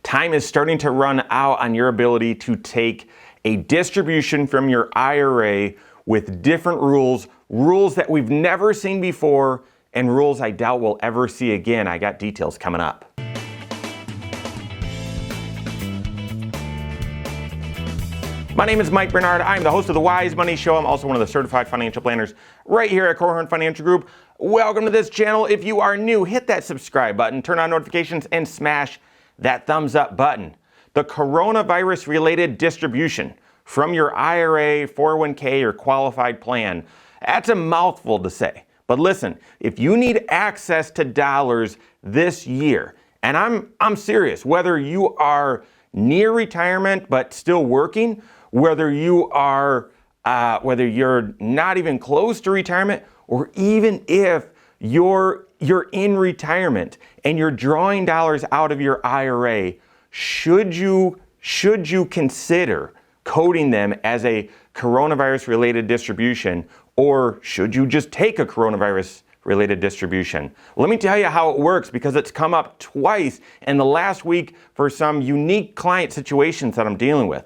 Time is starting to run out on your ability to take a distribution from your IRA with different rules that we've never seen before, and rules I doubt we'll ever see again. I got details coming up. My name is Mike Bernard. I'm the host of the Wise Money Show. I'm also one of the certified financial planners right here at Corhorn Financial Group. Welcome to this channel. If you are new, hit that subscribe button, turn on notifications, and smash that thumbs up button. The coronavirus related distribution from your IRA, 401k, or qualified plan. That's a mouthful to say. But listen, if you need access to dollars this year, and I'm serious, whether you are near retirement but still working, whether you're not even close to retirement, or even if you're in retirement and you're drawing dollars out of your IRA, should you consider coding them as a coronavirus related distribution, or should you just take a coronavirus related distribution? Let me tell you how it works, because it's come up twice in the last week for some unique client situations that I'm dealing with.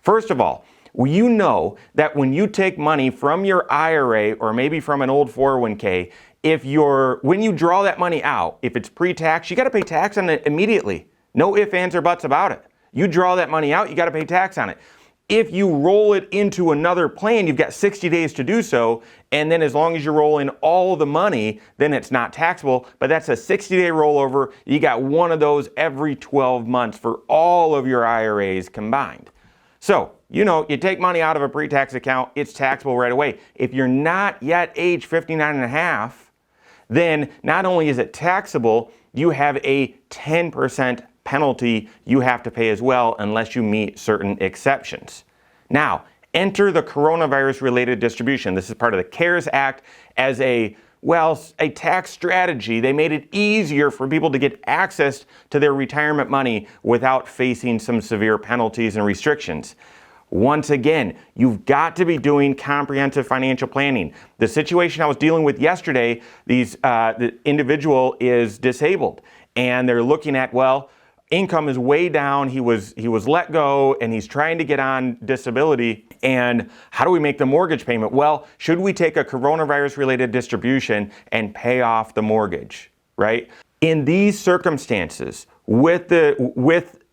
First of all, you know that when you take money from your IRA or maybe from an old 401k, when you draw that money out, if it's pre-tax, you got to pay tax on it immediately. No ifs, ands, or buts about it. You draw that money out, you got to pay tax on it. If you roll it into another plan, you've got 60 days to do so, and then as long as you roll in all the money, then it's not taxable, but that's a 60-day rollover. You got one of those every 12 months for all of your IRAs combined. So, you take money out of a pre-tax account, it's taxable right away. If you're not yet age 59 and a half, then not only is it taxable, you have a 10% penalty you have to pay as well, unless you meet certain exceptions. Now, enter the coronavirus related distribution. This is part of the CARES Act as a tax strategy. They made it easier for people to get access to their retirement money without facing some severe penalties and restrictions. Once again, you've got to be doing comprehensive financial planning. The situation I was dealing with yesterday, the individual is disabled, and they're looking at, income is way down. He was let go, and he's trying to get on disability. And how do we make the mortgage payment? Well, should we take a coronavirus related distribution and pay off the mortgage, right? In these circumstances,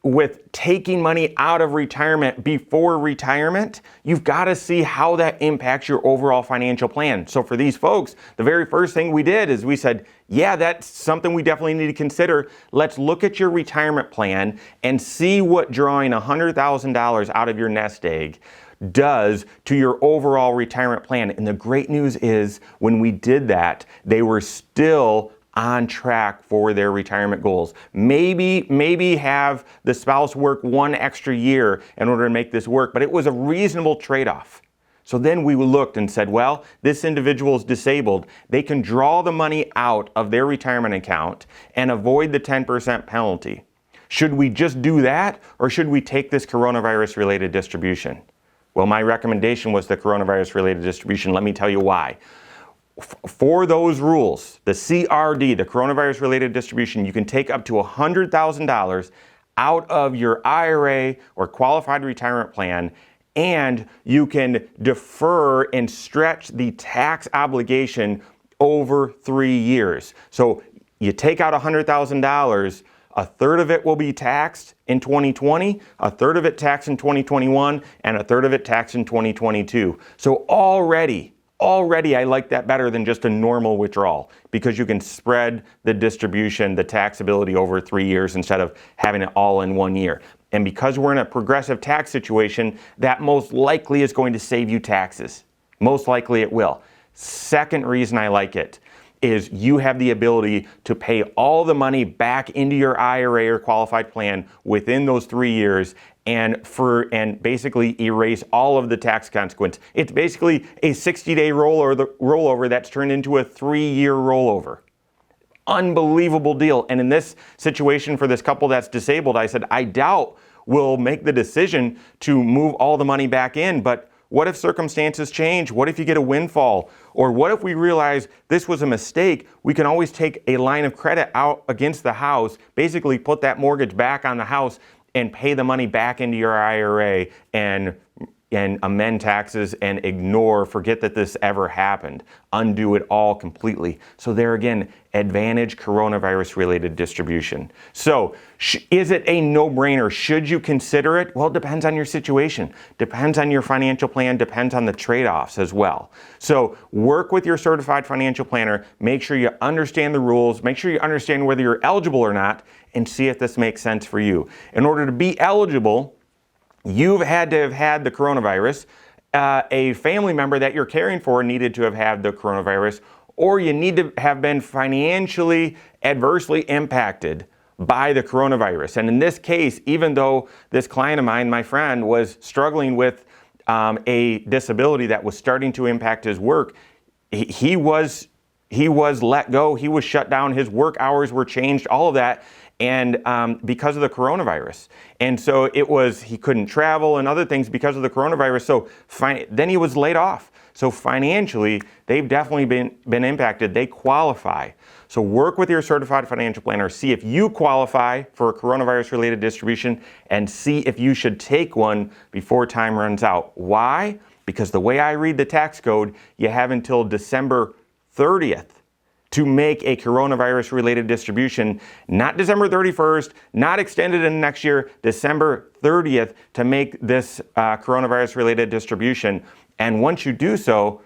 with taking money out of retirement before retirement, you've got to see how that impacts your overall financial plan. So for these folks, the very first thing we did is we said, yeah, that's something we definitely need to consider. Let's look at your retirement plan and see what drawing $100,000 out of your nest egg does to your overall retirement plan. And the great news is, when we did that, they were still on track for their retirement goals. Maybe have the spouse work one extra year in order to make this work, but it was a reasonable trade-off. So then we looked and said, this individual is disabled. They can draw the money out of their retirement account and avoid the 10% penalty. Should we just do that, or should we take this coronavirus related distribution? Well, my recommendation was the coronavirus related distribution. Let me tell you why. For those rules, the CRD, the coronavirus related distribution, you can take up to $100,000 out of your IRA or qualified retirement plan, and you can defer and stretch the tax obligation over 3 years. So you take out $100,000, a third of it will be taxed in 2020, a third of it taxed in 2021, and a third of it taxed in 2022. So already I like that better than just a normal withdrawal, because you can spread the distribution, the taxability over 3 years instead of having it all in 1 year. And because we're in a progressive tax situation, that most likely is going to save you taxes. Most likely it will. Second reason I like it is you have the ability to pay all the money back into your IRA or qualified plan within those 3 years, and basically erase all of the tax consequence. It's basically a 60-day rollover that's turned into a 3-year rollover. Unbelievable deal. And in this situation for this couple that's disabled, I said, I doubt we'll make the decision to move all the money back in, but what if circumstances change? What if you get a windfall? Or what if we realize this was a mistake? We can always take a line of credit out against the house, basically put that mortgage back on the house and pay the money back into your IRA and amend taxes and forget that this ever happened, undo it all completely. So there again, advantage coronavirus related distribution. So is it a no-brainer? Should you consider it? Well, it depends on your situation, depends on your financial plan, depends on the trade-offs as well. So work with your certified financial planner, make sure you understand the rules, make sure you understand whether you're eligible or not, and see if this makes sense for you. In order to be eligible, you've had to have had the coronavirus, a family member that you're caring for needed to have had the coronavirus, or you need to have been financially adversely impacted by the coronavirus. And in this case, even though this client of mine, my friend, was struggling with a disability that was starting to impact his work, he was let go, he was shut down, his work hours were changed, all of that. And because of the coronavirus. And so he couldn't travel and other things because of the coronavirus. So then he was laid off. So financially, they've definitely been impacted. They qualify. So work with your certified financial planner, see if you qualify for a coronavirus related distribution, and see if you should take one before time runs out. Why? Because the way I read the tax code, you have until December 30th. To make a coronavirus related distribution, not December 31st, not extended in next year, December 30th to make this coronavirus related distribution. And once you do so,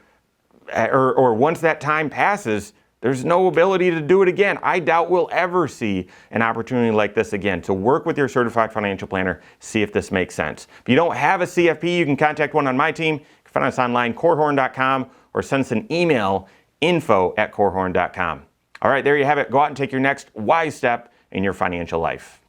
or once that time passes, there's no ability to do it again. I doubt we'll ever see an opportunity like this again. So work with your certified financial planner, see if this makes sense. If you don't have a CFP, you can contact one on my team. You can find us online, corehorn.com, or send us an email, info@corehorn.com. All right, there you have it. Go out and take your next wise step in your financial life.